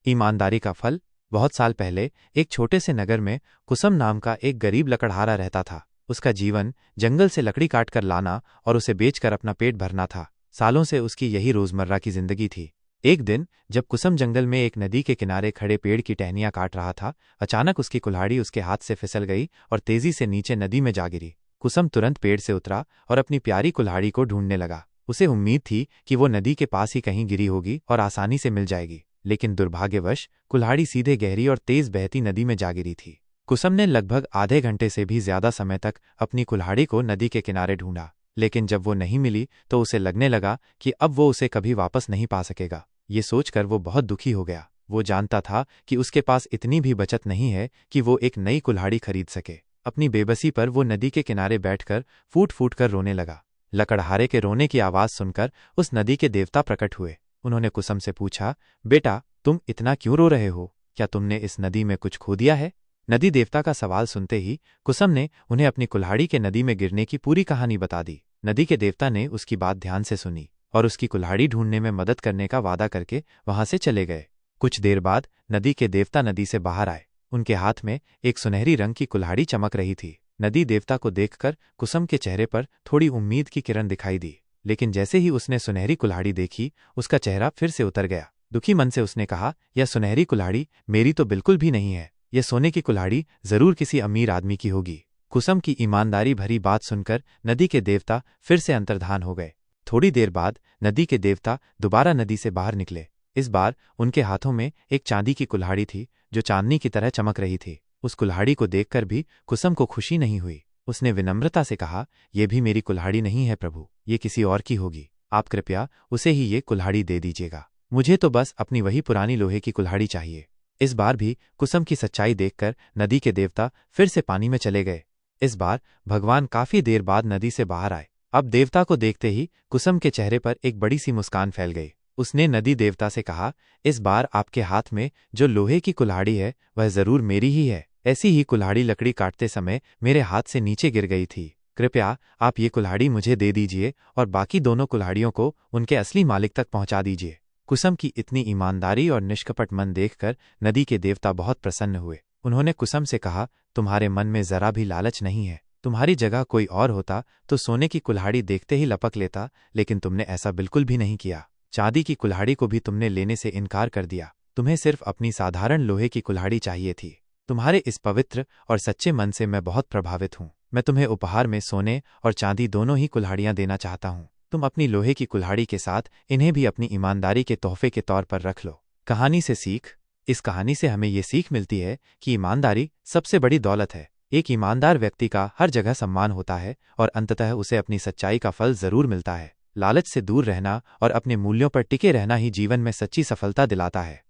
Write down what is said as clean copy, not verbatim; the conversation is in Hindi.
ईमानदारी का फल। बहुत साल पहले एक छोटे से नगर में कुसम नाम का एक गरीब लकड़हारा रहता था। उसका जीवन जंगल से लकड़ी काट कर लाना और उसे बेचकर अपना पेट भरना था। सालों से उसकी यही रोजमर्रा की जिंदगी थी। एक दिन जब कुसम जंगल में एक नदी के किनारे खड़े पेड़ की टहनियां काट रहा था, अचानक उसकी कुल्हाड़ी उसके हाथ से फिसल गई और तेजी से नीचे नदी में जा गिरी। कुसम तुरंत पेड़ से उतरा और अपनी प्यारी कुल्हाड़ी को ढूंढने लगा। उसे उम्मीद थी कि वो नदी के पास ही कहीं गिरी होगी और आसानी से मिल जाएगी, लेकिन दुर्भाग्यवश कुल्हाड़ी सीधे गहरी और तेज बहती नदी में जा गिरी थी। कुसम ने लगभग आधे घंटे से भी ज्यादा समय तक अपनी कुल्हाड़ी को नदी के किनारे ढूंढा, लेकिन जब वो नहीं मिली तो उसे लगने लगा कि अब वो उसे कभी वापस नहीं पा सकेगा। ये सोचकर वो बहुत दुखी हो गया। वो जानता था कि उसके पास इतनी भी बचत नहीं है कि वो एक नई कुल्हाड़ी खरीद सके। अपनी बेबसी पर वो नदी के किनारे बैठकर फूट फूट कर रोने लगा। लकड़हारे के रोने की आवाज सुनकर उस नदी के देवता प्रकट हुए। उन्होंने कुसम से पूछा, बेटा तुम इतना क्यों रो रहे हो? क्या तुमने इस नदी में कुछ खो दिया है? नदी देवता का सवाल सुनते ही कुसम ने उन्हें अपनी कुल्हाड़ी के नदी में गिरने की पूरी कहानी बता दी। नदी के देवता ने उसकी बात ध्यान से सुनी और उसकी कुल्हाड़ी ढूंढने में मदद करने का वादा करके वहां से चले गए। कुछ देर बाद नदी के देवता नदी से बाहर आए। उनके हाथ में एक सुनहरी रंग की कुल्हाड़ी चमक रही थी। नदी देवता को देखकर कुसम के चेहरे पर थोड़ी उम्मीद की किरण दिखाई दी, लेकिन जैसे ही उसने सुनहरी कुल्हाड़ी देखी उसका चेहरा फिर से उतर गया। दुखी मन से उसने कहा, यह सुनहरी कुल्हाड़ी मेरी तो बिल्कुल भी नहीं है। यह सोने की कुल्हाड़ी जरूर किसी अमीर आदमी की होगी। कुसम की ईमानदारी भरी बात सुनकर नदी के देवता फिर से अंतर्धान हो गए। थोड़ी देर बाद नदी के देवता दोबारा नदी से बाहर निकले। इस बार उनके हाथों में एक चांदी की कुल्हाड़ी थी जो चांदनी की तरह चमक रही थी। उस कुल्हाड़ी को देखकर भी कुसम को खुशी नहीं हुई। उसने विनम्रता से कहा, यह भी मेरी कुल्हाड़ी नहीं है प्रभु, ये किसी और की होगी। आप कृपया उसे ही ये कुल्हाड़ी दे दीजिएगा। मुझे तो बस अपनी वही पुरानी लोहे की कुल्हाड़ी चाहिए। इस बार भी कुसम की सच्चाई देखकर नदी के देवता फिर से पानी में चले गए। इस बार भगवान काफी देर बाद नदी से बाहर आए। अब देवता को देखते ही कुसम के चेहरे पर एक बड़ी सी मुस्कान फैल गई। उसने नदी देवता से कहा, इस बार आपके हाथ में जो लोहे की कुल्हाड़ी है वह जरूर मेरी ही है। ऐसी ही कुल्हाड़ी लकड़ी काटते समय मेरे हाथ से नीचे गिर गई थी। कृपया आप ये कुल्हाड़ी मुझे दे दीजिए और बाकी दोनों कुल्हाड़ियों को उनके असली मालिक तक पहुंचा दीजिए। कुसम की इतनी ईमानदारी और निष्कपट मन देखकर नदी के देवता बहुत प्रसन्न हुए। उन्होंने कुसम से कहा, तुम्हारे मन में जरा भी लालच नहीं है। तुम्हारी जगह कोई और होता तो सोने की कुल्हाड़ी देखते ही लपक लेता, लेकिन तुमने ऐसा बिल्कुल भी नहीं किया। चांदी की कुल्हाड़ी को भी तुमने लेने से इनकार कर दिया। तुम्हें सिर्फ अपनी साधारण लोहे की कुल्हाड़ी चाहिए थी। तुम्हारे इस पवित्र और सच्चे मन से मैं बहुत प्रभावित हूँ। मैं तुम्हें उपहार में सोने और चांदी दोनों ही कुल्हाड़ियां देना चाहता हूँ। तुम अपनी लोहे की कुल्हाड़ी के साथ इन्हें भी अपनी ईमानदारी के तोहफे के तौर पर रख लो। कहानी से सीख। इस कहानी से हमें ये सीख मिलती है कि ईमानदारी सबसे बड़ी दौलत है। एक ईमानदार व्यक्ति का हर जगह सम्मान होता है और अंततः उसे अपनी सच्चाई का फल जरूर मिलता है। लालच से दूर रहना और अपने मूल्यों पर टिके रहना ही जीवन में सच्ची सफलता दिलाता है।